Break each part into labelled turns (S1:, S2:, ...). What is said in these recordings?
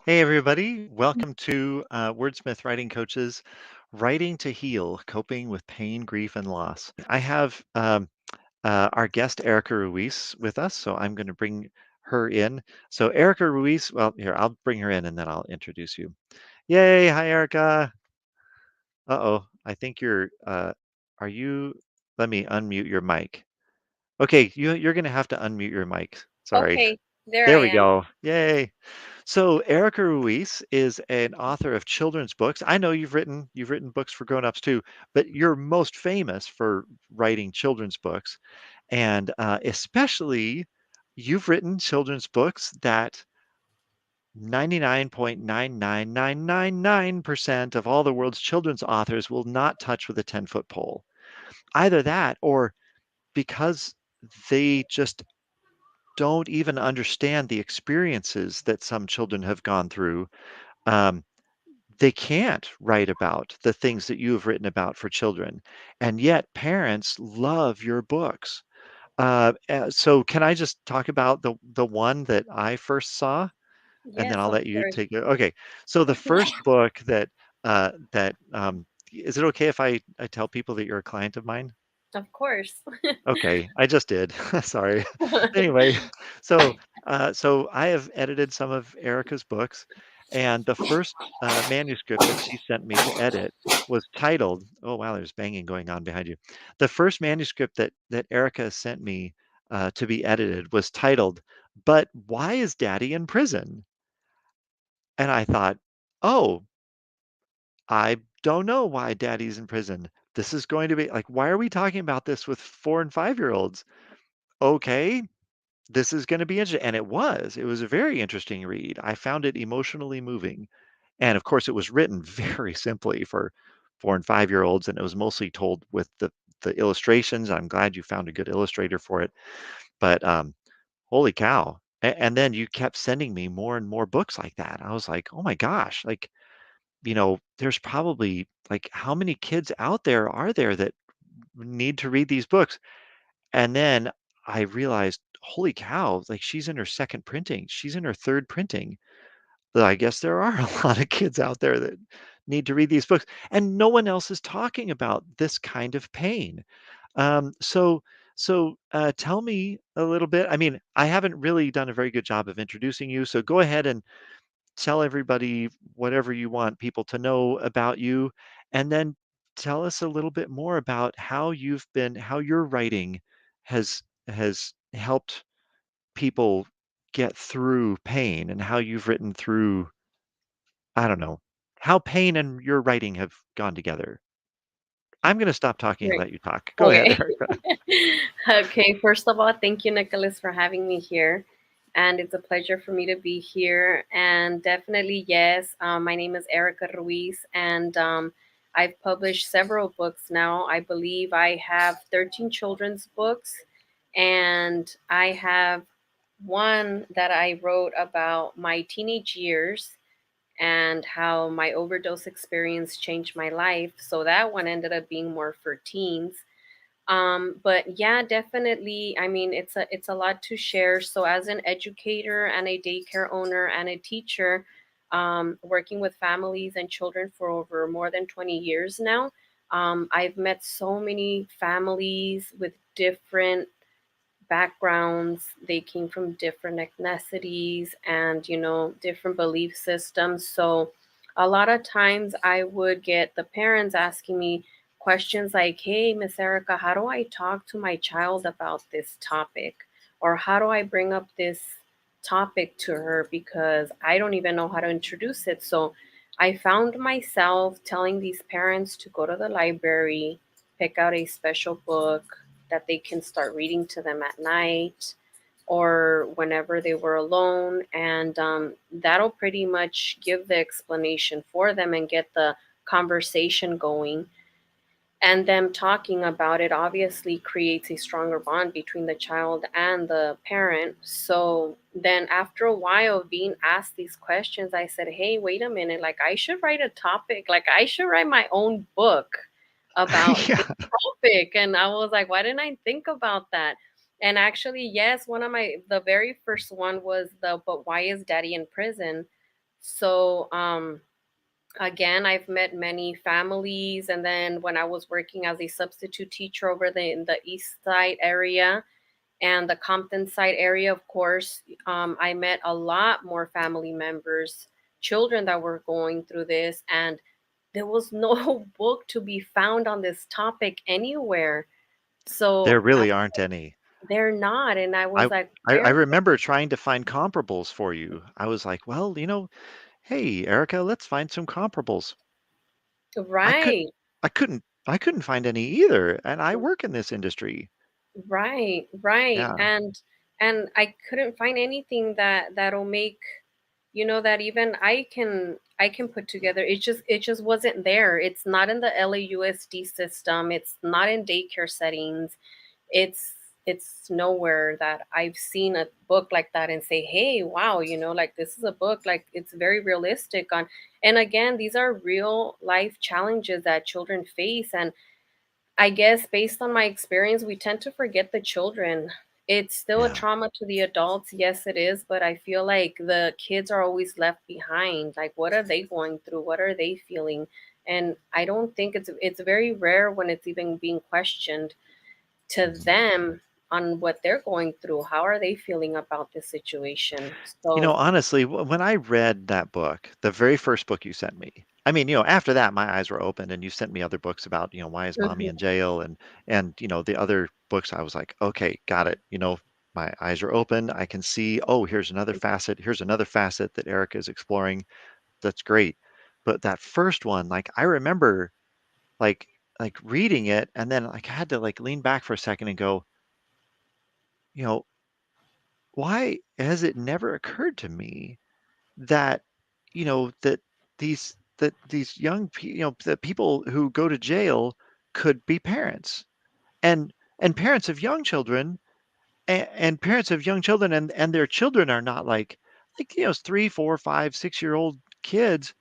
S1: Hey, everybody. Welcome to Wordsmith Writing Coach's Writing to Heal, Coping with Pain, Grief, and Loss. I have our guest, Erica Ruiz, with us, so I'm going to bring her in. So, Erica Ruiz, well, here, I'll bring her in and then I'll introduce you. Yay. Hi, Erica. Uh-oh. I think are you, let me unmute your mic. Okay, you're going to have to unmute your mic. Sorry.
S2: Okay, there
S1: There
S2: I
S1: we
S2: am.
S1: go. Yay. So Erica Ruiz is an author of children's books. I know you've written books for grown-ups too, but you're most famous for writing children's books, and especially you've written children's books that 99.99999% of all the world's children's authors will not touch with a 10-foot pole. Either that, or because they just don't even understand the experiences that some children have gone through. Um, they can't write about the things that you have written about for children. And yet parents love your books. So can I just talk about the one that I first saw, and then
S2: Yes,
S1: I'll
S2: of
S1: let you
S2: course.
S1: take it. Okay. So the first book that is it okay if I tell people that you're a client of mine?
S2: Of course.
S1: Okay, I just did. Sorry. Anyway, so I have edited some of Erica's books, and the first manuscript that she sent me to edit was titled, oh wow, there's banging going on behind you. The first manuscript that Erica sent me to be edited was titled, "But Why is Daddy in Prison?" And I thought, oh, I don't know why Daddy's in prison. This is going to be like, why are we talking about this with 4 and 5 year olds? Okay, this is going to be interesting. And it was. It was a very interesting read. I found it emotionally moving. And of course, it was written very simply for 4 and 5 year olds, and it was mostly told with the illustrations. I'm glad you found a good illustrator for it. But holy cow. And then you kept sending me more and more books like that. I was like, oh my gosh, like, there's probably like how many kids out there are there that need to read these books? And then I realized, holy cow, like she's in her second printing. She's in her third printing. I guess there are a lot of kids out there that need to read these books, and no one else is talking about this kind of pain. So tell me a little bit. I mean, I haven't really done a very good job of introducing you, so go ahead and tell everybody whatever you want people to know about you, and then tell us a little bit more about how your writing has helped people get through pain, and how you've written through, I don't know, how pain and your writing have gone together. I'm going to stop talking and
S2: Great.
S1: let you talk. Go ahead,
S2: Okay.
S1: Erica.
S2: Okay, first of all, thank you, Nicholas, for having me here. And it's a pleasure for me to be here. And definitely, yes, my name is Erica Ruiz, and I've published several books now. I believe I have 13 children's books, and I have one that I wrote about my teenage years and how my overdose experience changed my life. So that one ended up being more for teens. But yeah, definitely. I mean, it's a lot to share. So as an educator and a daycare owner and a teacher, working with families and children for over more than 20 years now, I've met so many families with different backgrounds. They came from different ethnicities and, different belief systems. So a lot of times I would get the parents asking me questions like, hey, Miss Erica, how do I talk to my child about this topic? Or how do I bring up this topic to her because I don't even know how to introduce it? So I found myself telling these parents to go to the library, pick out a special book that they can start reading to them at night or whenever they were alone. And that'll pretty much give the explanation for them and get the conversation going. And them talking about it obviously creates a stronger bond between the child and the parent. So then, after a while of being asked these questions, I said, hey, wait a minute, like I should write a topic, like I should write my own book about
S1: Yeah.
S2: this topic. And I was like, why didn't I think about that? And actually, yes, the very first one was the But Why is Daddy in Prison? So again, I've met many families, and then when I was working as a substitute teacher over in the East Side area and the Compton side area, of course, I met a lot more family members, children that were going through this, and there was no book to be found on this topic anywhere. So
S1: There really aren't any.
S2: they're not. And I
S1: I
S2: was like,
S1: I
S2: where?
S1: remember trying to find comparables for you. I was like, "Well, hey, Erica, let's find some comparables." I could
S2: Right,
S1: I couldn't find any either, and I work in this industry.
S2: right, right.
S1: Yeah,
S2: And I couldn't find anything that'll make, that even I can put together. It just wasn't there. It's not in the LAUSD system. It's not in daycare settings. It's nowhere that I've seen a book like that and say, hey, wow, like this is a book, like it's very realistic on. And again, these are real life challenges that children face. And I guess based on my experience, we tend to forget the children. It's still a
S1: yeah.
S2: trauma to the adults. Yes, it is. But I feel like the kids are always left behind. Like, what are they going through? What are they feeling? And I don't think it's very rare when it's even being questioned to
S1: Mhm.
S2: them on what they're going through. How are they feeling about this situation? So,
S1: Honestly, when I read that book, the very first book you sent me, I mean, after that, my eyes were opened, and you sent me other books about, why is mommy in
S2: mhm,
S1: jail, and the other books. I was like, okay, got it. My eyes are open. I can see. Oh, here's another facet. Here's another facet that Erica is exploring. That's great. But that first one, like, I remember, like, reading it, and then like I had to like lean back for a second and go, you know, why has it never occurred to me that that these young the people who go to jail could be parents, and parents of young children, and parents of young children, and their children are not like 3, 4, 5, 6-year-old kids.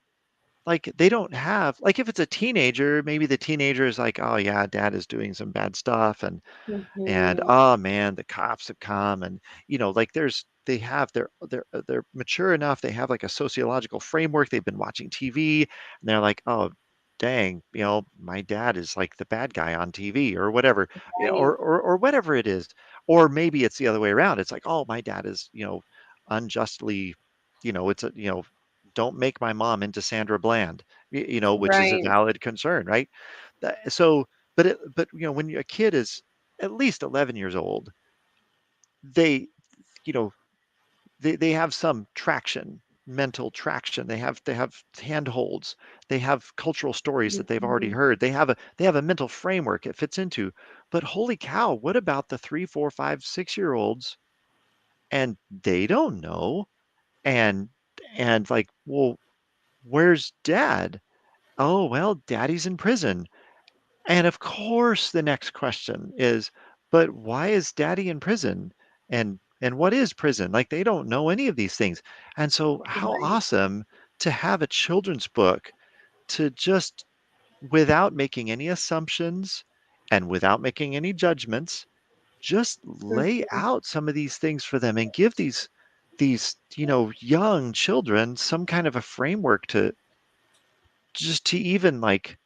S1: Like, they don't have, like, if it's a teenager, maybe the teenager is like, oh yeah, dad is doing some bad stuff, and
S2: mhm,
S1: oh man, the cops have come, and like, they're mature enough, they have like a sociological framework, they've been watching TV, and they're like, oh dang, my dad is like the bad guy on TV or whatever,
S2: right,
S1: or whatever it is. Or maybe it's the other way around. It's like, oh, my dad is unjustly, it's a, don't make my mom into Sandra Bland, which is a
S2: right,
S1: valid concern, right? So, but when a kid is at least 11 years old, they, you know, they have some traction, mental traction. They have handholds. They have cultural stories that they've already
S2: mhm,
S1: heard. They have a mental framework it fits into. But holy cow, what about the 3, 4, 5, 6-year-olds? And they don't know. And like, well, where's dad? Oh, well, daddy's in prison. And of course, the next question is, but why is daddy in prison? And what is prison? Like, they don't know any of these things. And so how
S2: right,
S1: awesome to have a children's book to just, without making any assumptions and without making any judgments, just lay
S2: mhm,
S1: out some of these things for them and give these young children some kind of a framework to just to even like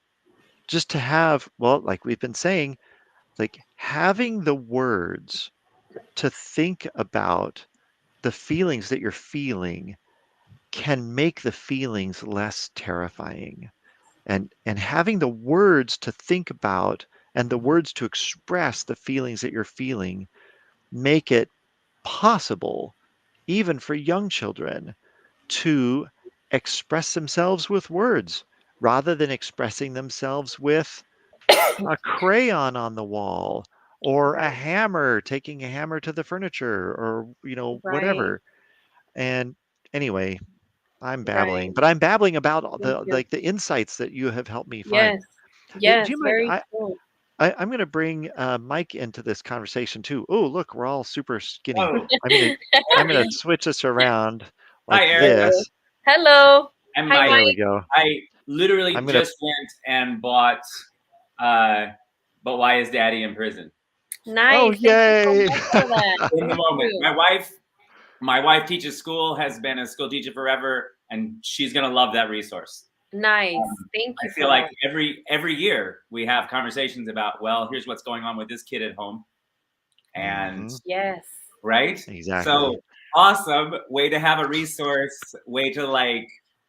S1: just to have, well, like we've been saying, like, having the words to think about the feelings that you're feeling can make the feelings less terrifying. And having the words to think about and the words to express the feelings that you're feeling make it possible, even for young children, to express themselves with words rather than expressing themselves with a crayon on the wall, or a
S2: right,
S1: hammer, taking a hammer to the furniture, or
S2: right,
S1: whatever. And anyway, I'm babbling,
S2: right.
S1: but I'm babbling about
S2: Thank you.
S1: the insights that you have helped me find.
S2: Yes,
S1: Hey, do
S2: yes,
S1: you mind?
S2: very true.
S1: I'm going to bring Mike into this conversation too. Oh, look, we're all super skinny.
S3: Oh,
S1: I'm gonna switch us around
S3: hi,
S1: like
S3: Erica.
S2: Hello.
S1: this.
S2: Hello.
S3: I'm
S2: Hi,
S3: Mike.
S1: There we
S2: Mike.
S1: go.
S3: I literally
S1: I'm gonna.
S3: just went and bought uh But Why Is Daddy in Prison?
S1: Oh,
S2: Nice. Thank you so
S1: yay!
S2: much for that.
S3: In the
S2: Thank
S3: moment.
S2: you.
S3: My wife teaches school, has been a school teacher forever. and she's gonna love that resource.
S2: Nice. Thank you
S3: I feel
S2: for
S3: like
S2: that.
S3: every year we have conversations about, well, here's what's going on with this kid at home, and
S1: Hmm.
S2: Yes.
S3: right.
S1: Exactly.
S3: So awesome way to have a resource, way to like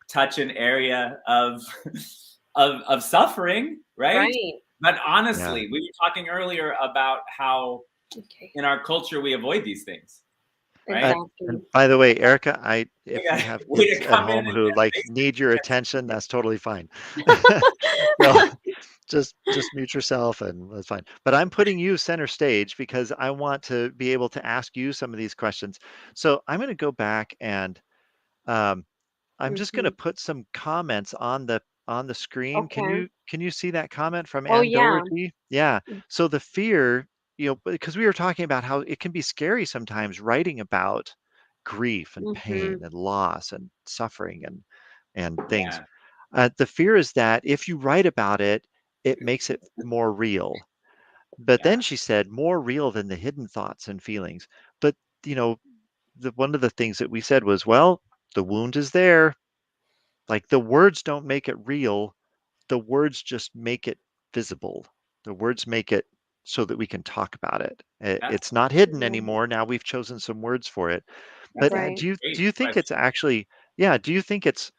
S3: touch an area of of suffering, right?
S2: Right.
S3: But
S1: Yeah.
S3: honestly, we were talking earlier about how
S2: Okay.
S3: in our culture we avoid these things, right?
S2: Exactly.
S1: And by the way, Erica,
S3: We
S1: if you
S3: got
S1: have
S3: way
S1: kids
S3: to
S1: at
S3: come in
S1: home
S3: and
S1: who like need your attention, that's totally fine. So just mute yourself and that's fine. But I'm putting you center stage because I want to be able to ask you some of these questions. So I'm going to go back and um, I'm just going to
S2: Hmm.
S1: put some comments on the screen.
S2: Okay.
S1: Can you see that comment from
S2: Oh
S1: Ann
S2: yeah.
S1: Doherty? Yeah. So the fear, because we were talking about how it can be scary sometimes writing about grief and pain
S2: Hmm.
S1: and loss and suffering and things.
S3: yeah,
S1: The fear is that if you write about it, it makes it more real. But
S3: yeah,
S1: then she said, more real than the hidden thoughts and feelings. But you know, one of the things that we said was, well, the wound is there, like, the words don't make it real, the words just make it visible. The words make it so that we can talk about it.
S3: that's
S1: It's not hidden
S2: Mhm.
S1: anymore, now we've chosen some words for it. But,
S3: that's a
S2: Right.
S1: do
S3: great
S1: you think it's
S3: question.
S1: actually yeah, do you think it's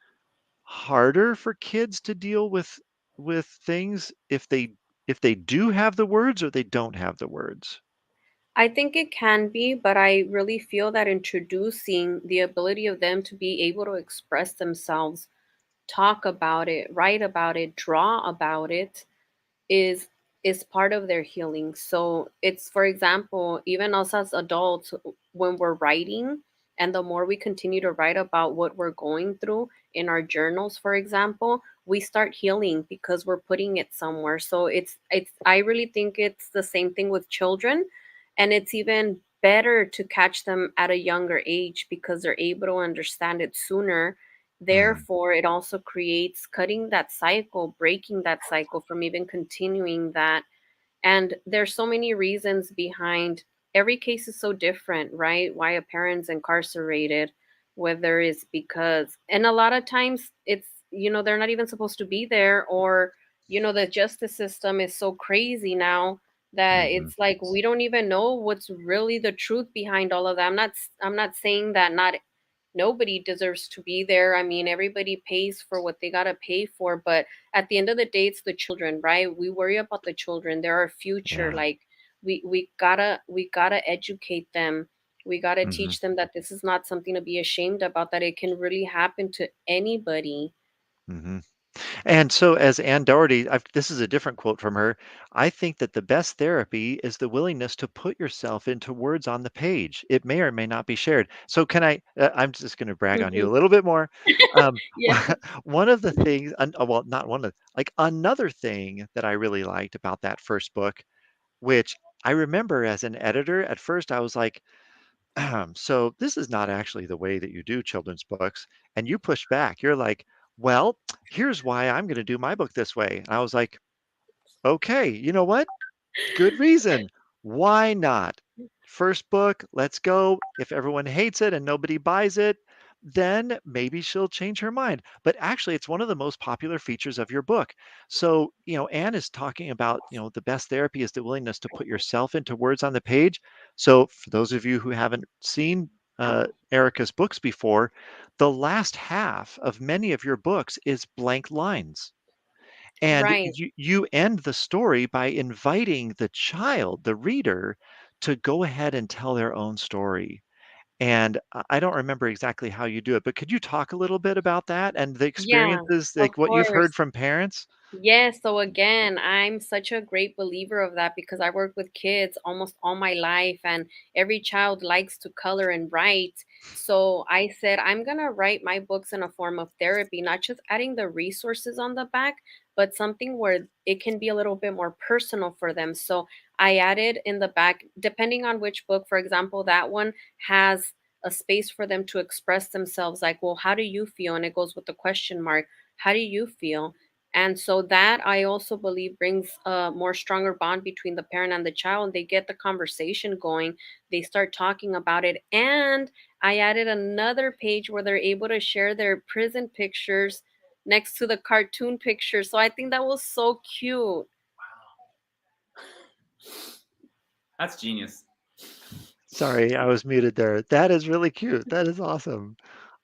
S1: harder for kids to deal with things if they do have the words or they don't have the words?
S2: I think it can be, but I really feel that introducing the ability of them to be able to express themselves, talk about it, write about it, draw about it, is is part of their healing. So it's, for example, even us as adults, when we're writing, and the more we continue to write about what we're going through in our journals, for example, we start healing because we're putting it somewhere. So it's I really think it's the same thing with children, and it's even better to catch them at a younger age because they're able to understand it sooner.
S1: Mhm,
S2: Therefore, it also creates cutting that cycle, breaking that cycle from even continuing that. And there's so many reasons behind, every case is so different, right? Why a parent's incarcerated, whether it's because, and a lot of times it's, they're not even supposed to be there, or, the justice system is so crazy now that
S1: mhm,
S2: it's like we don't even know what's really the truth behind all of that. I'm not saying that not nobody deserves to be there. I mean, everybody pays for what they got to pay for, but at the end of the day, it's the children, right? We worry about the children. They're our future.
S1: yeah,
S2: Like we gotta educate them. We gotta
S1: mhm,
S2: teach them that this is not something to be ashamed about, that it can really happen to anybody.
S1: mhm. And so, as Ann Doherty, this is a different quote from her. I think that the best therapy is the willingness to put yourself into words on the page. It may or may not be shared. So, can I? I'm just going to brag on you
S2: Mhm.
S1: a little bit more.
S2: Yeah.
S1: One of the things, well, not one of, like another thing that I really liked about that first book, which I remember as an editor, at first I was like, so this is not actually the way that you do children's books. And you push back. You're like, well, here's why I'm going to do my book this way. And I was like, okay, you know what? Good reason. Why not? First book, let's go. If everyone hates it and nobody buys it, then maybe she'll change her mind. But actually, it's one of the most popular features of your book. So, Anne is talking about, the best therapy is the willingness to put yourself into words on the page. So, for those of you who haven't seen Erica's books before, the last half of many of your books is blank lines, and
S2: Right.
S1: you end the story by inviting the child, the reader, to go ahead and tell their own story. And I don't remember exactly how you do it, but could you talk a little bit about that and the
S2: Yeah,
S1: experiences,
S2: of
S1: like what you've
S2: course.
S1: heard from parents?
S2: Yes, so again, I'm such a great believer of that because I work with kids almost all my life, and every child likes to color and write. So I said, I'm going to write my books in a form of therapy, not just adding the resources on the back, but something where it can be a little bit more personal for them. So I added in the back, depending on which book, for example, that one has a space for them to express themselves, like, well, how do you feel? And it goes with the question mark. How do you feel? And so that I also believe brings a more stronger bond between the parent and the child. They get the conversation going, they start talking about it. And I added another page where they're able to share their prison pictures next to the cartoon picture. So I think that was so cute.
S3: That's genius.
S1: Sorry, I was muted there. That is really cute. That is awesome.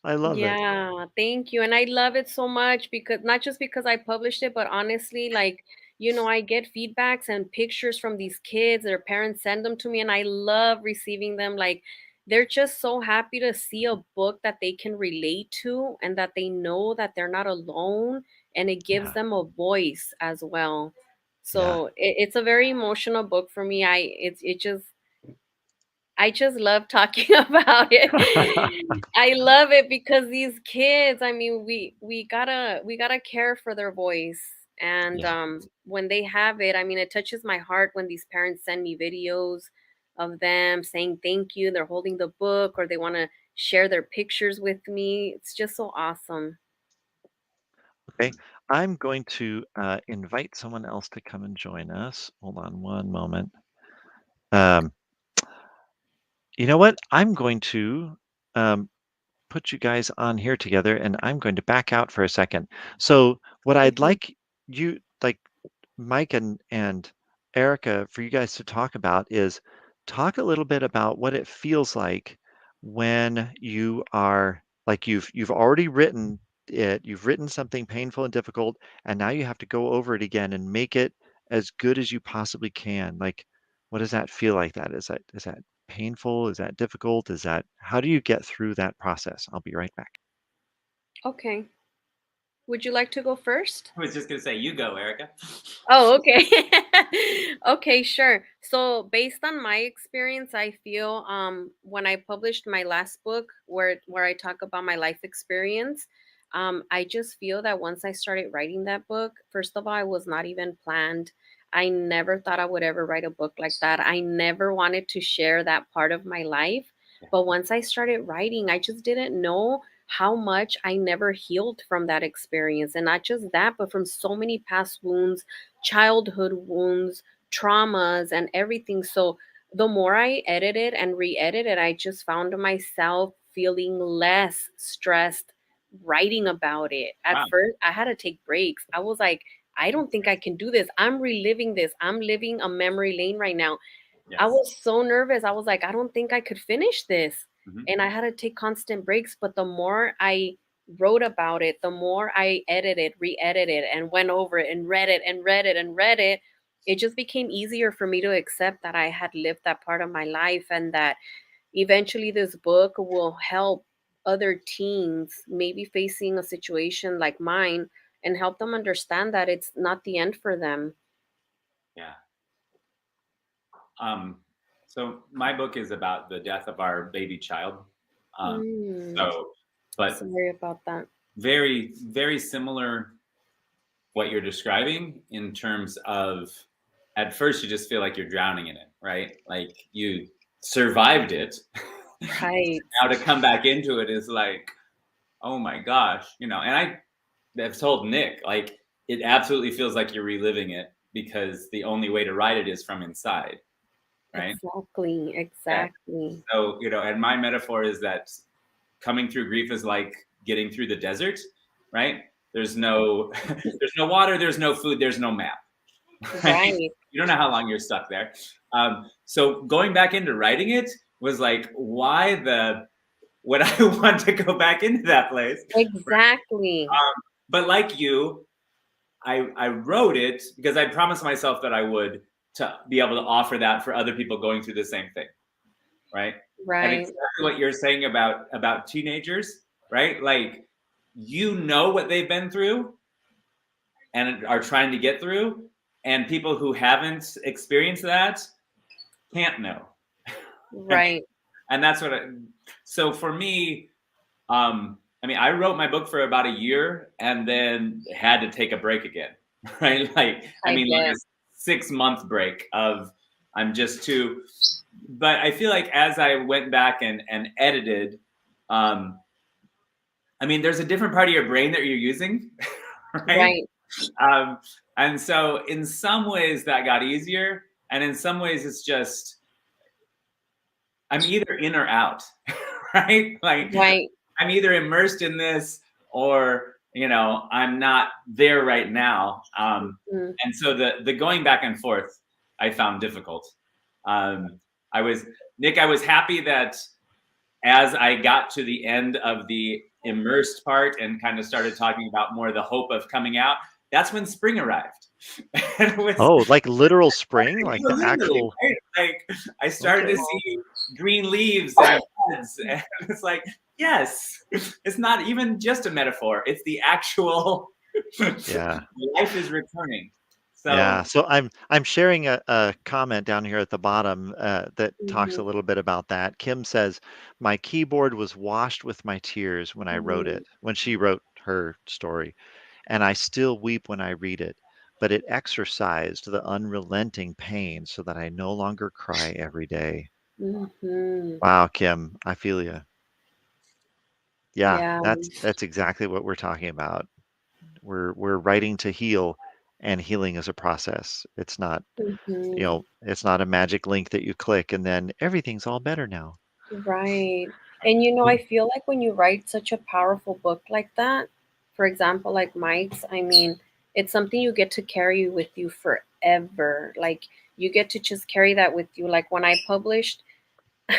S1: I love it.
S2: Yeah, thank you. And I love it so much because not just because I published it, but honestly, like, I get feedbacks and pictures from these kids. Their parents send them to me, and I love receiving them. Like, they're just so happy to see a book that they can relate to and that they know that they're not alone, and it gives
S1: Yeah.
S2: them a voice as well.
S1: Yeah.
S2: So it's a very emotional book for me. I just love talking about it. I love it because these kids, I mean, we gotta care for their voice. And
S1: Yeah.
S2: when they have it, I mean, it touches my heart when these parents send me videos of them saying thank you. They're holding the book or they want to share their pictures with me. It's just so awesome.
S1: Okay. I'm going to invite someone else to come and join us. Hold on one moment. Um, you know what? I'm going to um, put you guys on here together, and I'm going to back out for a second. So, what I'd
S2: Mhm.
S1: like you, like Mike and Erica, for you guys to talk about is talk a little bit about what it feels like when you are like you've already written it, you've written something painful and difficult, and now you have to go over it again and make it as good as you possibly can. Like, what does that feel like? Is that painful? Is that difficult? Is that how do you get through that process? I'll be right back.
S2: Okay. Would you like to go first?
S3: I was just gonna say, you go, Erica.
S2: Oh, okay. Okay, sure. So based on my experience, I feel when I published my last book where I talk about my life experience, I just feel that once I started writing that book, first of all, I was not even planned. I never thought I would ever write a book like that. I never wanted to share that part of my life.
S3: Yeah.
S2: But once I started writing, I just didn't know how much I never healed from that experience. And not just that, but from so many past wounds, childhood wounds, traumas, and everything. So the more I edited and re-edited, I just found myself feeling less stressed writing about it. At
S3: Wow.
S2: first, I had to take breaks. I was like, I don't think I can do this. I'm reliving this. I'm living a memory lane right now. I
S3: Yes.
S2: was so nervous. I was like, I don't think I could finish this.
S3: Hmm.
S2: And I had to take constant breaks. But the more I wrote about it, the more I edited, re edited, and went over it and read it and read it and read it, it just became easier for me to accept that I had lived that part of my life and that eventually this book will help other teens maybe facing a situation like mine and help them understand that it's not the end for them.
S3: Yeah. Um, so my book is about the death of our baby child. Um,
S2: Mm,
S3: so, but
S2: sorry about that.
S3: very, very similar what you're describing in terms of at first you just feel like you're drowning in it, right? Like you survived it.
S2: Right.
S3: Now to come back into it is like, oh my gosh, and I've told Nick, like, it absolutely feels like you're reliving it because the only way to write it is from inside, right?
S2: Exactly,
S3: Yeah.
S2: exactly.
S3: So, and my metaphor is that coming through grief is like getting through the desert, right? There's no there's no water, there's no food, there's no map. Right?
S2: Right.
S3: You don't know how long you're stuck there. So going back into writing it was like, why the would I want to go back into that place?
S2: Exactly.
S3: But like you, I wrote it because I promised myself that I would to be able to offer that for other people going through the same thing, right? And
S2: Right.
S3: exactly what you're saying about teenagers, right? Like you know what they've been through and are trying to get through, and people who haven't experienced that can't know. and,
S2: Right.
S3: and that's what so for me, I mean, I wrote my book for about a year and then had to take a break again. Right, like I
S2: I
S3: mean, like
S2: bet.
S3: a 6 month break of I'm just too, but I feel like as I went back and edited, um I mean, there's a different part of your brain that you're using. Right.
S2: Right.
S3: um and so in some ways that got easier, and in some ways it's just I'm either in or out. right? Like
S2: Right.
S3: I'm either immersed in this or I'm not there right now.
S2: Mm,
S3: And so the going back and forth I found difficult. Um, I was Nick. I was happy that as I got to the end of the immersed part and kind of started talking about more the hope of coming out, that's when spring arrived. And it was
S1: Oh, like literal spring, like the
S3: literally
S1: actual.
S3: right. Like I started to
S1: Okay.
S3: see green leaves and buds, and it's like, yes, it's not even just a metaphor; it's the actual
S1: Yeah.
S3: life is returning.
S1: Yeah,
S3: So
S1: so I'm sharing a comment down here at the bottom that talks
S2: mhm,
S1: a little bit about that. Kim says, "My keyboard was washed with my tears when I wrote
S2: mhm,
S1: it, when she wrote her story, and I still weep when I read it. But it exorcised the unrelenting pain so that I no longer cry every day."
S2: mhm.
S1: Wow, Kim, I feel you. Yeah,
S2: Yeah.
S1: that's exactly what we're talking about. We're writing to heal, and healing is a process. It's not
S2: Mhm.
S1: it's not a magic link that you click and then everything's all better now.
S2: Right. And I
S1: Well,
S2: feel like when you write such a powerful book like that, for example, like Mike's, I mean, it's something you get to carry with you forever. Like you get to just carry that with you. Like when I published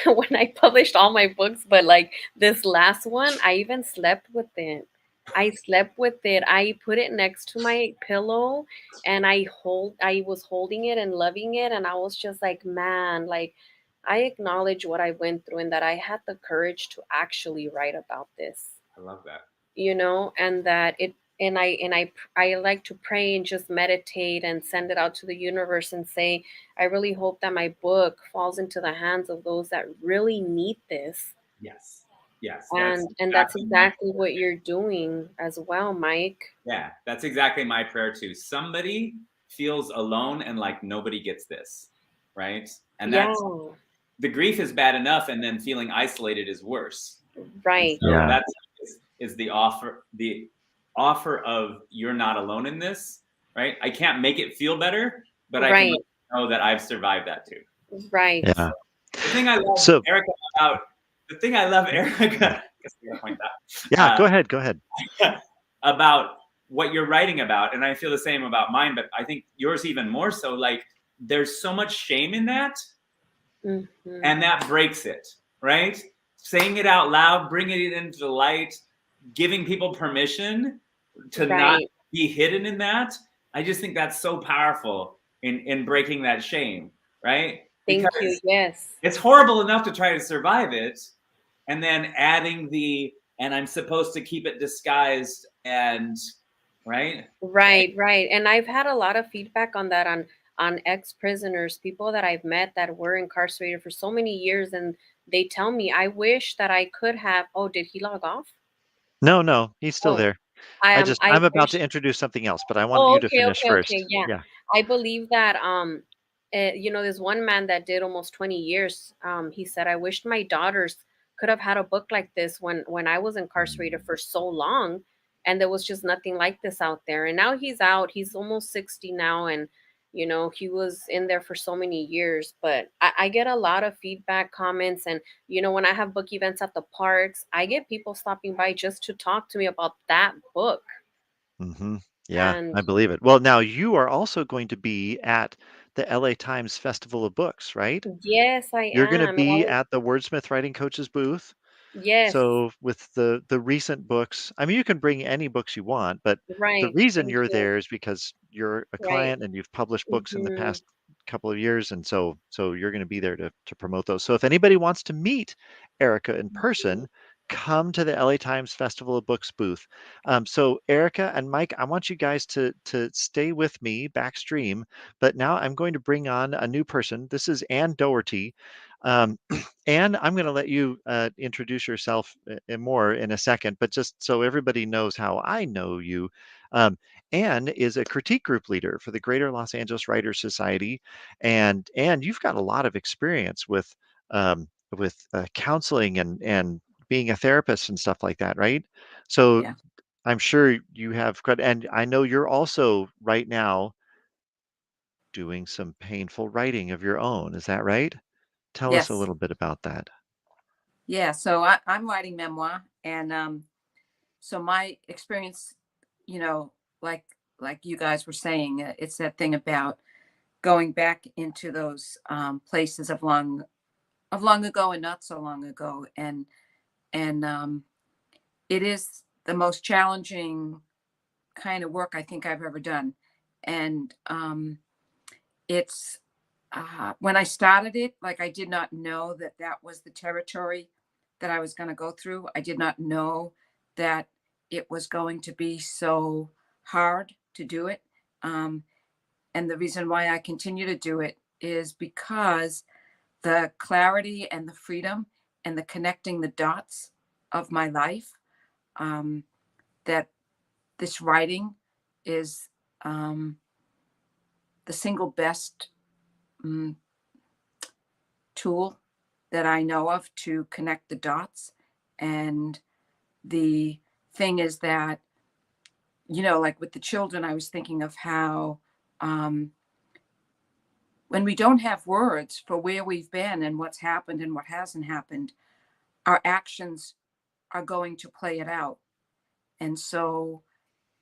S2: when I published all my books, but like this last one, I even slept with it. I slept with it. I put it next to my pillow and I was holding it and loving it and I was just like, man, like I acknowledge what I went through and that I had the courage to actually write about this,
S3: I love that.
S2: and that it and I like to pray and just meditate and send it out to the universe and say, I really hope that my book falls into the hands of those that really need this.
S3: Yes, yes, that's
S2: And that's
S3: exactly my
S2: exactly what you're doing as well, Mike.
S3: yeah, that's exactly my prayer too. Somebody feels alone and like nobody gets this, right? And
S2: Yeah,
S3: that's the grief is bad enough, and then feeling isolated is worse. And
S2: right,
S3: so
S1: yeah,
S3: is the offer of you're not alone in this, right? I can't make it feel better, but I can let
S2: right,
S3: you know that I've survived that too.
S2: right.
S1: yeah.
S3: The thing I love
S1: So
S3: Erica about the thing I love Erica, I guess I'm gonna point that.
S1: yeah, go ahead.
S3: About what you're writing about, and I feel the same about mine, but I think yours even more so. Like there's so much shame in that,
S2: Hmm.
S3: and that breaks it, right? Saying it out loud, bringing it into the light, giving people permission to not
S2: Right.
S3: be hidden in that. I just think that's so powerful in breaking that shame, right?
S2: Thank you.
S3: Because
S2: Yes.
S3: it's horrible enough to try to survive it, and then adding the and I'm supposed to keep it disguised and right.
S2: Right, right. And I've had a lot of feedback on that on ex-prisoners, people that I've met that were incarcerated for so many years and they tell me, I wish that I could have. Oh, did he log off?
S1: No, no, he's still
S2: Oh,
S1: there. I just
S2: I
S1: I'm about to
S2: wish.
S1: introduce something else, but I want
S2: Oh,
S1: you to
S2: okay,
S1: finish
S2: okay,
S1: first.
S2: okay. Yeah.
S1: Yeah.
S2: I believe that there's one man that did almost 20 years. He said, I wished my daughters could have had a book like this when I was incarcerated for so long and there was just nothing like this out there. And now he's out. He's almost 60 now and he was in there for so many years, but I get a lot of feedback comments and when I have book events at the parks, I get people stopping by just to talk to me about that book.
S1: Mhm. Yeah,
S2: And
S1: I believe it. Well, now you are also going to be at the LA Times Festival of Books, right?
S2: yes, I
S1: You're gonna
S2: am. And I
S1: be
S2: was,
S1: at the Wordsmith Writing Coach's booth.
S2: yes,
S1: So with the recent books, I mean, you can bring any books you want, but the
S2: right.
S1: reason
S2: Thank
S1: you're
S2: you.
S1: there is because you're a
S2: Right.
S1: client and you've published books in the
S2: Hmm.
S1: past couple of years, and so you're going to be there to promote those. So if anybody wants to meet Erica in person, come to the LA Times Festival of Books booth. So Erica and Mike, I want you guys to stay with me backstream, but now I'm going to bring on a new person. This is Ann Doherty. Um, Anne, I'm going to let you introduce yourself more in a second, but just so everybody knows how I know you, um, Anne is a critique group leader for the Greater Los Angeles Writers Society, and you've got a lot of experience with counseling and being a therapist and stuff like that, right? So
S4: Yeah.
S1: I'm sure you have, and I know you're also right now doing some painful writing of your own. Is that right? Tell us a
S4: Yes.
S1: little bit about that.
S4: Yeah, I'm writing memoir, and so my experience, you know, like like you guys were saying, it's that thing about going back into those places of long ago and not so long ago, and it is the most challenging kind of work I think I've ever done, and it's when I started it, like I did not know that that was the territory that I was going to go through. I did not know that it was going to be so hard to do it. Um, and the reason why I continue to do it is because the clarity and the freedom and the connecting the dots of my life, um, that this writing is um, the single best mm, tool that I know of to connect the dots. And the thing is that, like with the children, I was thinking of how um, when we don't have words for where we've been and what's happened and what hasn't happened, our actions are going to play it out. And so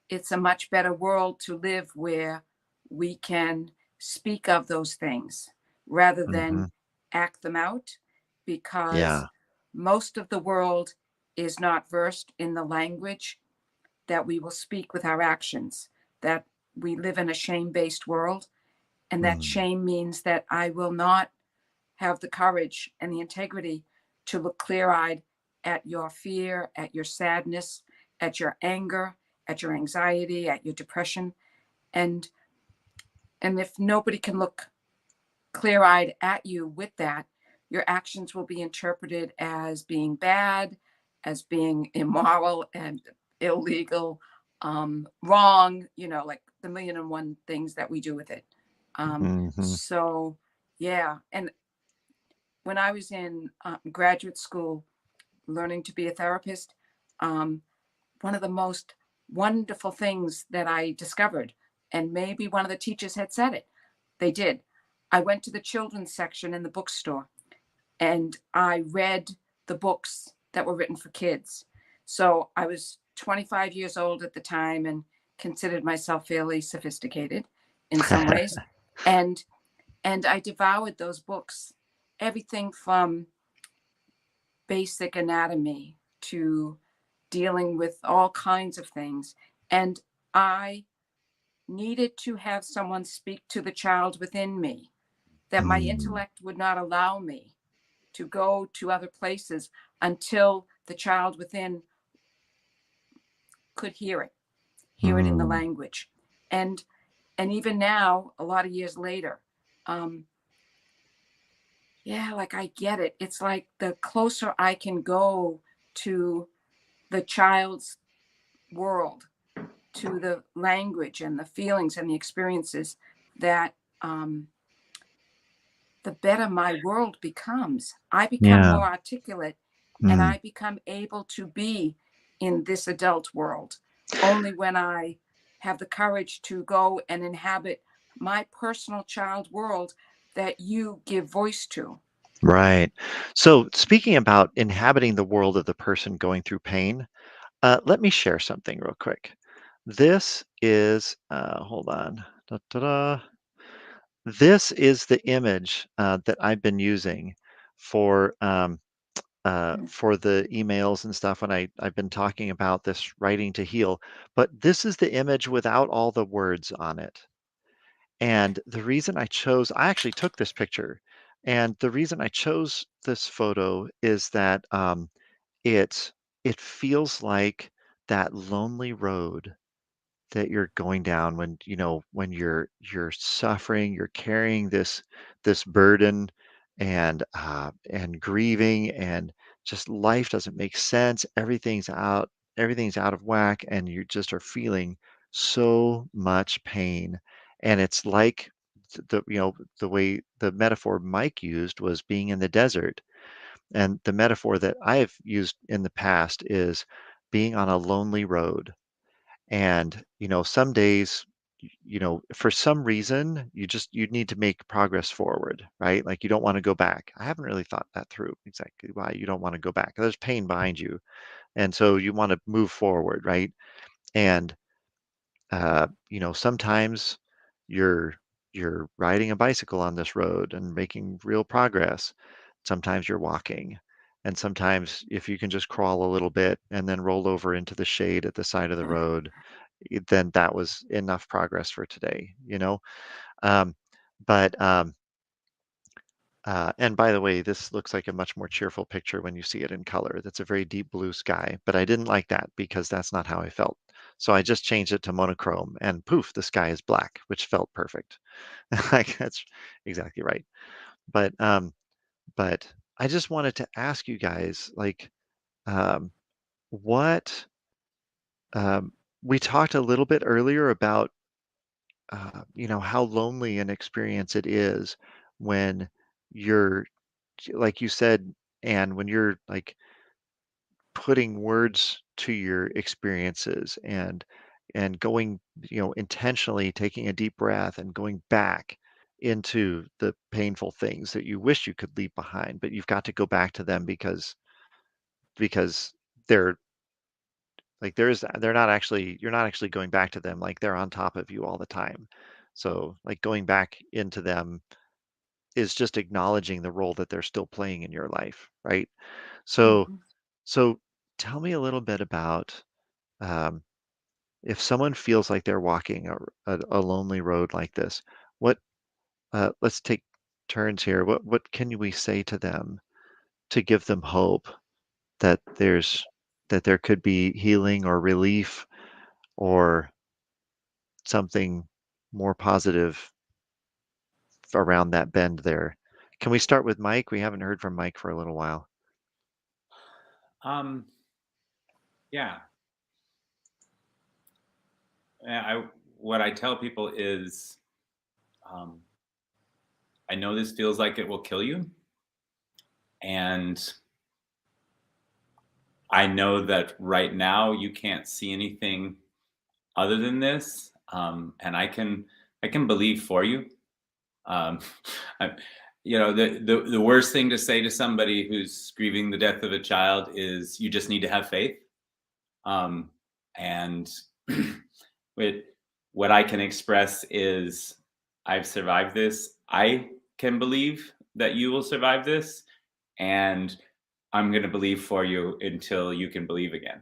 S4: it's a much better world to live where we can speak of those things rather than
S1: Hmm.
S4: act them out, because
S1: Yeah.
S4: most of the world is not versed in the language that we will speak with our actions, that we live in a shame based world. And that
S1: Mm.
S4: shame means that I will not have the courage and the integrity to look clear eyed at your fear, at your sadness, at your anger, at your anxiety, at your depression. And and if nobody can look clear eyed at you with that, your actions will be interpreted as being bad, as being immoral and illegal, wrong, like the million and one things that we do with it.
S1: Hmm.
S4: So, yeah. And when I was in graduate school learning to be a therapist, um, one of the most wonderful things that I discovered, and maybe one of the teachers had said it, they did. I went to the children's section in the bookstore and I read the books that were written for kids. So I was 25 years old at the time and considered myself fairly sophisticated in some ways. And I devoured those books, everything from basic anatomy to dealing with all kinds of things. And I needed to have someone speak to the child within me, that my
S1: Mm.
S4: intellect would not allow me to go to other places until the child within could hear it in the
S1: Mm.
S4: language. And even now, a lot of years later, um, yeah, like I get it. It's like the closer I can go to the child's world, to the language and the feelings and the experiences, that the better my world becomes. I become
S1: Yeah.
S4: more articulate and
S1: Mm.
S4: I become able to be in this adult world only when I have the courage to go and inhabit my personal child world that you give voice to.
S1: Right. So, speaking about inhabiting the world of the person going through pain, let me share something real quick. This is, hold on. Da, da, da. This is the image that I've been using for for the emails and stuff when I've been talking about this writing to heal. But this is the image without all the words on it. And the reason I actually took this picture, and the reason I chose this photo is that it it feels like that lonely road that you're going down when when you're suffering, you're carrying this burden and grieving, and just life doesn't make sense. Everything's out of whack, and you just are feeling so much pain. And it's like the way the metaphor Mike used was being in the desert, and the metaphor that I've used in the past is being on a lonely road. And some days for some reason, you need to make progress forward, right? Like you don't want to go back. I haven't really thought that through exactly why you don't want to go back. There's pain behind you, and so you want to move forward, right? And sometimes you're you're riding a bicycle on this road and making real progress. Sometimes you're walking. And sometimes if you can just crawl a little bit and then roll over into the shade at the side of the road, then that was enough progress for today. Um, but and by the way, this looks like a much more cheerful picture when you see it in color. That's a very deep blue sky, but I didn't like that because that's not how I felt. So I just changed it to monochrome and poof, the sky is black, which felt perfect. Like that's exactly right. But but I just wanted to ask you guys, like, um, what we talked a little bit earlier about, how lonely an experience it is when you're, like you said, and when you're like putting words to your experiences and going, intentionally taking a deep breath and going back into the painful things that you wish you could leave behind, but you've got to go back to them because they're like they're not actually you're not actually going back to them, like they're on top of you all the time. So like going back into them is just acknowledging the role that they're still playing in your life, right? So
S4: Mhm.
S1: so tell me a little bit about, um, if someone feels like they're walking a lonely road like this, what let's take turns here. What can we say to them to give them hope that there could be healing or relief or something more positive around that bend there? Can we start with Mike? We haven't heard from Mike for a little while.
S3: Um, yeah. What I tell people is, um, I know this feels like it will kill you, and I know that right now you can't see anything other than this, and I can believe for you. Um, I, the worst thing to say to somebody who's grieving the death of a child is you just need to have faith. And with what I can express is I've survived this. I can believe that you will survive this, and I'm going to believe for you until you can believe again.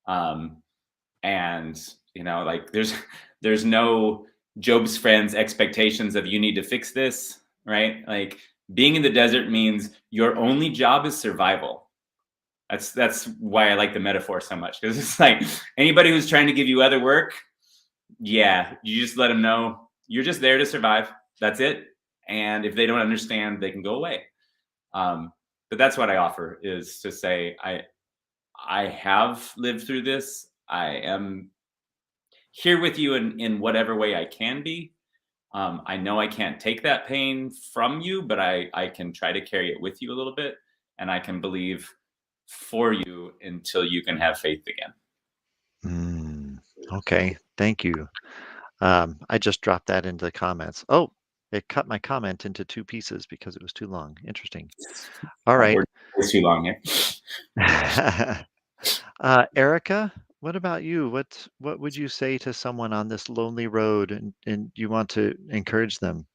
S3: Um, and like there's no Job's friends expectations of you need to fix this, right? Like being in the desert means your only job is survival. That's why I like the metaphor so much, because it's like anybody who's trying to give you other work, yeah, you just let them know you're just there to survive. That's it. And if they don't understand, they can go away. But that's what I offer, is to say I have lived through this. I am here with you in whatever way I can be. I know I can't take that pain from you, but I can try to carry it with you a little bit, and I can believe for you until you can have faith again.
S1: Mm, okay, thank you. I just dropped that into the comments. Oh, it cut my comment into two pieces because it was too long. Interesting. All right.
S3: We're too long here.
S1: Erica, what about you? What would you say to someone on this lonely road and you want to encourage them?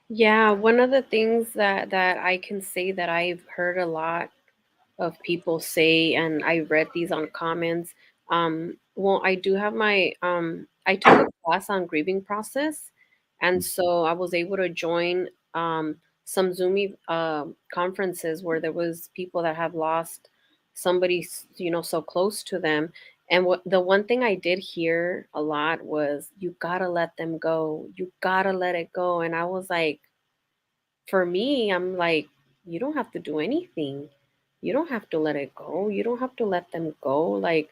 S2: Yeah, one of the things that I can say that I've heard a lot of people say, and I read these on comments. Well, I do have I took a class on grieving process, and so I was able to join some Zoomy conferences where there was people that have lost somebody, so close to them. And what the one thing I did hear a lot was, "You gotta let them go. You gotta let it go." And I was like, for me, I'm like, you don't have to do anything. You don't have to let it go. You don't have to let them go. Like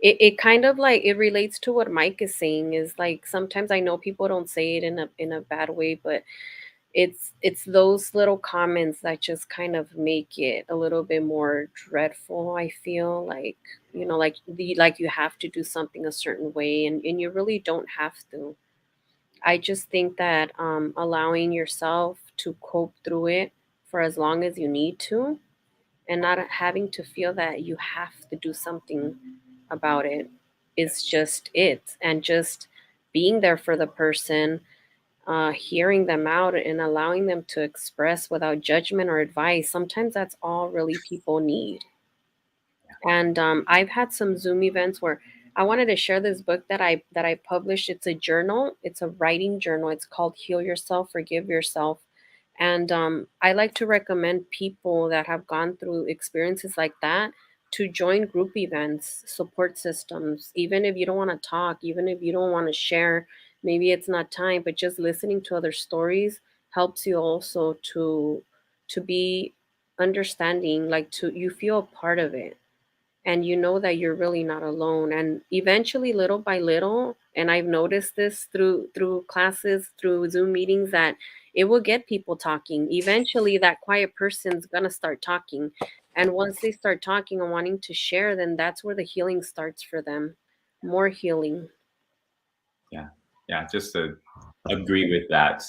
S2: it kind of like it relates to what Mike is saying, is like sometimes I know people don't say it in a bad way, but it's those little comments that just kind of make it a little bit more dreadful. I feel like, like you have to do something a certain way, and you really don't have to. I just think that allowing yourself to cope through it for as long as you need to, and not having to feel that you have to do something about it, is just it. And just being there for the person, hearing them out and allowing them to express without judgment or advice. Sometimes that's all really people need. And I've had some Zoom events where I wanted to share this book that I published. It's a journal. It's a writing journal. It's called Heal Yourself, Forgive Yourself. And I like to recommend people that have gone through experiences like that to join group events, support systems, even if you don't want to talk, even if you don't want to share, maybe it's not time, but just listening to other stories helps you also to be understanding, like to you feel a part of it, and you know that you're really not alone. And eventually, little by little, and I've noticed this through classes, through Zoom meetings, that it will get people talking. Eventually that quiet person's going to start talking, and once they start talking and wanting to share, then that's where the healing starts for them. More healing.
S3: Yeah. Yeah. Just to agree with that.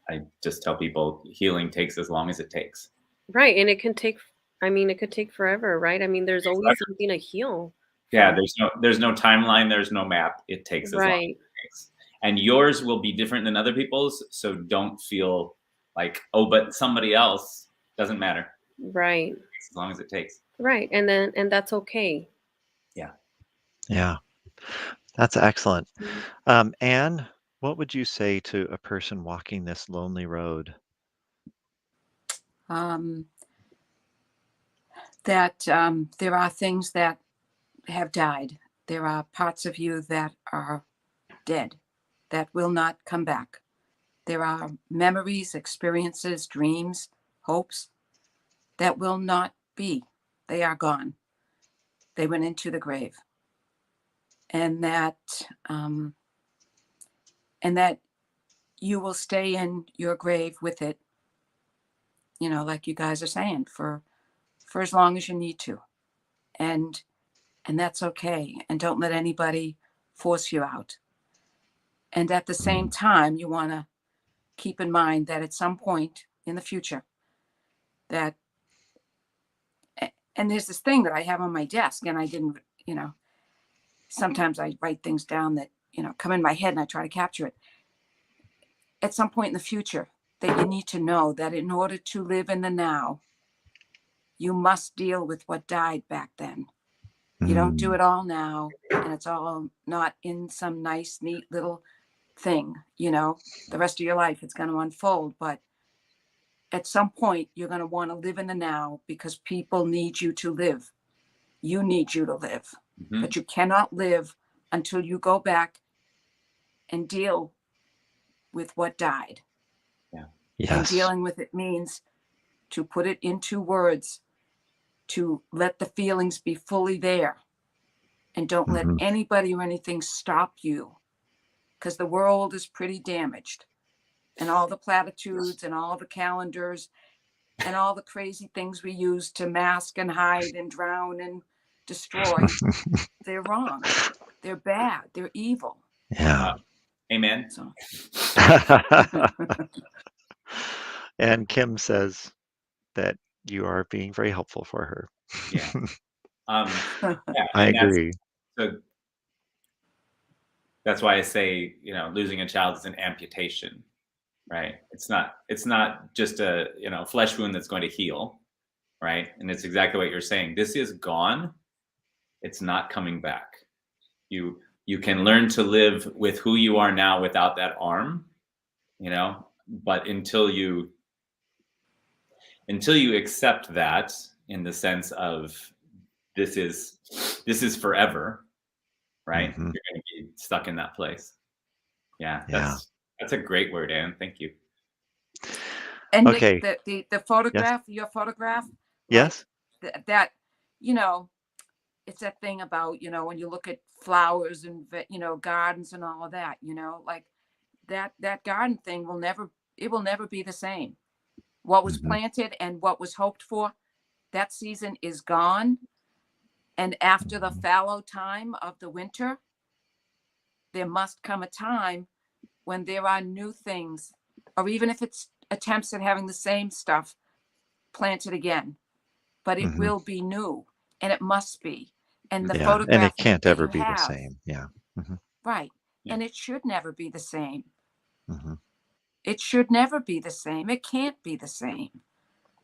S3: I just tell people healing takes as long as it takes.
S2: Right. And it can take, I mean, it could take forever, right? I mean, there's always something to heal
S3: Yeah,
S2: from.
S3: there's no timeline, there's no map. It takes as long as
S2: Right.
S3: it takes. And yours will be different than other people's, so don't feel like, oh, but somebody else doesn't matter.
S2: Right.
S3: As long as it takes.
S2: Right. And that's okay.
S3: Yeah.
S1: Yeah, that's excellent. Anne, what would you say to a person walking this lonely road?
S4: um, that there are things that have died. There are parts of you that are dead, that will not come back. There are memories, experiences, dreams, hopes that will not be. They are gone. They went into the grave. And um, that you will stay in your grave with it, like you guys are saying, for as long as you need to. And that's okay. And don't let anybody force you out. And at the same time, you want to keep in mind that at some point in the future, that, and there's this thing that I have on my desk, and I didn't, sometimes I write things down that, come in my head, and I try to capture it. At some point in the future, that you need to know that in order to live in the now, you must deal with what died back then. You don't do it all now, and it's all not in some nice, neat little thing, the rest of your life it's going to unfold. But at some point, you're going to want to live in the now because people need you to live. You need you to live, but you cannot live until you go back and deal with what died.
S3: Yeah.
S1: Yes.
S4: And dealing with it means to put it into words, to let the feelings be fully there, and don't let anybody or anything stop you, because the world is pretty damaged, and all the platitudes and all the calendars and all the crazy things we use to mask and hide and drown and destroy, they're wrong. They're bad. They're evil.
S1: Yeah.
S3: Amen.
S4: So.
S1: And Kim says that you are being very helpful for her.
S3: Yeah. Yeah.
S1: I agree.
S3: That's why I say, losing a child is an amputation, right? It's not just a, flesh wound that's going to heal, right? And it's exactly what you're saying. This is gone. It's not coming back. You can learn to live with who you are now without that arm, but until you accept that, in the sense of this is forever, right? You're going to be stuck in that place. Yeah. That's a great word, Anne. Thank you.
S4: And
S1: okay.
S4: Nick, the photograph,
S1: yes.
S4: your photograph,
S1: yes,
S4: that, it's that thing about, when you look at flowers and, gardens and all of that, like that garden thing will never it will never be the same. What was
S1: Mhm.
S4: planted and what was hoped for, that season is gone. And after the
S1: Mhm.
S4: fallow time of the winter, there must come a time when there are new things, or even if it's attempts at having the same stuff planted again, but it
S1: Mhm.
S4: will be new, and it must be. And the
S1: Yeah, and it
S4: photograph
S1: can't
S4: that
S1: ever
S4: you
S1: be the
S4: have,
S1: same. Yeah. Mhm.
S4: right,
S3: Yeah.
S4: and it should never be the same.
S1: Mhm.
S4: It should never be the same. It can't be the same.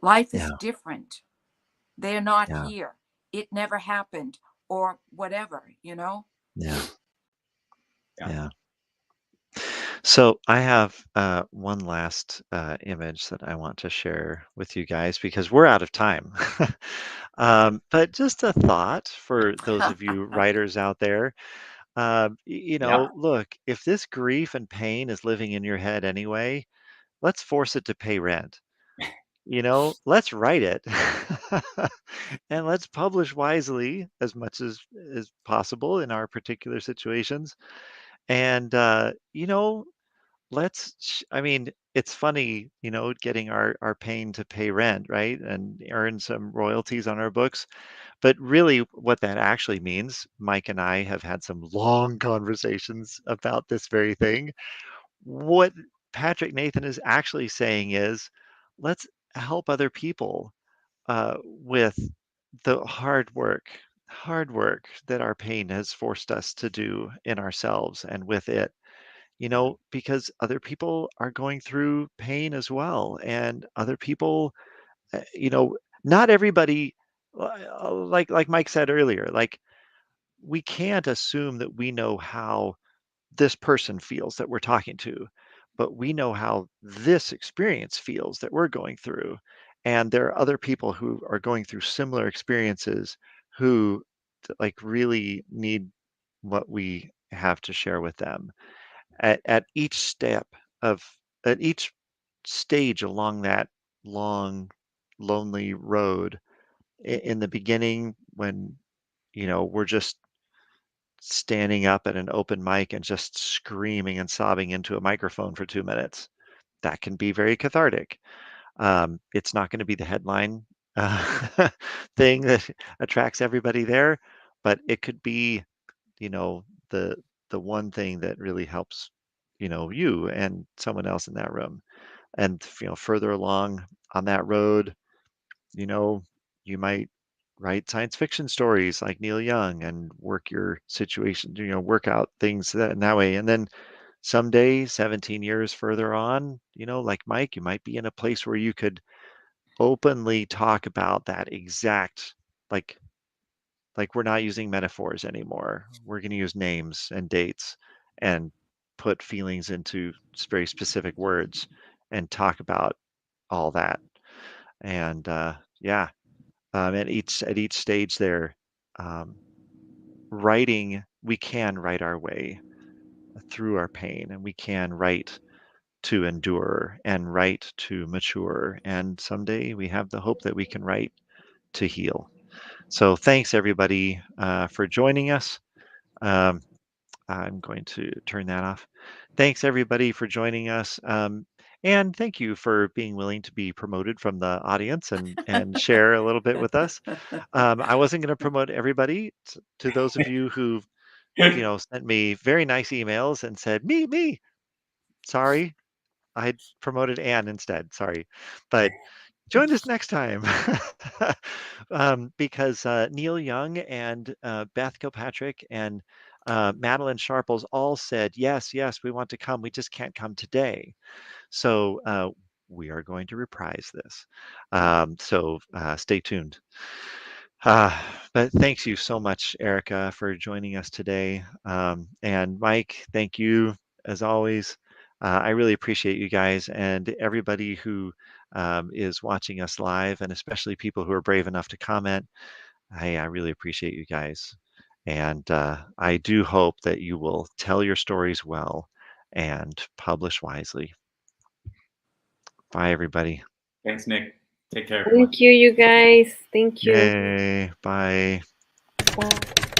S4: Life is
S1: Yeah.
S4: different. They're not
S1: Yeah.
S4: here. It never happened, or whatever, you know?
S1: Yeah.
S3: Yeah.
S1: Yeah. So I have one last image that I want to share with you guys because we're out of time. But just a thought for those of you writers out there.
S3: Yeah.
S1: Look, if this grief and pain is living in your head anyway, let's force it to pay rent. Let's write it and let's publish wisely as much as possible in our particular situations. And I mean, it's funny, getting our pain to pay rent, right? And earn some royalties on our books. But really, what that actually means, Mike and I have had some long conversations about this very thing. What Patrick Nathan is actually saying is, let's help other people with the hard work that our pain has forced us to do in ourselves and with it, because other people are going through pain as well. And other people, uh, you know, not everybody, like Mike said earlier, like we can't assume that we know how this person feels that we're talking to, but we know how this experience feels that we're going through. And there are other people who are going through similar experiences who like really need what we have to share with them at each step of at each stage along that long lonely road. In the beginning, when we're just standing up at an open mic and just screaming and sobbing into a microphone for 2 minutes, that can be very cathartic. It's not going to be the headline uh, thing that attracts everybody there, but it could be, you know, the the one thing that really helps, you and someone else in that room. And further along on that road, you know, you might write science fiction stories like Neil Young and work your situation, work out things in that way. And then someday, 17 years further on, like Mike, you might be in a place where you could openly talk about that exact, like we're not using metaphors anymore. We're going to use names and dates and put feelings into very specific words and talk about all that. And yeah, at each stage there, um, we can write our way through our pain, and we can write to endure and write to mature. And someday we have the hope that we can write to heal. So thanks everybody for joining us. Um, I'm going to turn that off. Thanks everybody for joining us. And thank you for being willing to be promoted from the audience and share a little bit with us. I wasn't going to promote everybody. To those of you who, sent me very nice emails and said, me, sorry, I promoted Anne instead. Sorry. But join us next time. Because Neil Young and Beth Kilpatrick and Madeline Sharples all said, yes, yes, we want to come. We just can't come today. So we are going to reprise this. So stay tuned. Uh, but thanks you so much, Erica, for joining us today. And Mike, thank you as always. I really appreciate you guys and everybody who is watching us live, and especially people who are brave enough to comment. I really appreciate you guys. And I do hope that you will tell your stories well and publish wisely. Bye, everybody.
S3: Thanks, Nick. Take care, everyone.
S2: Thank you, you guys. Thank you.
S1: Yay. Bye.
S2: Bye.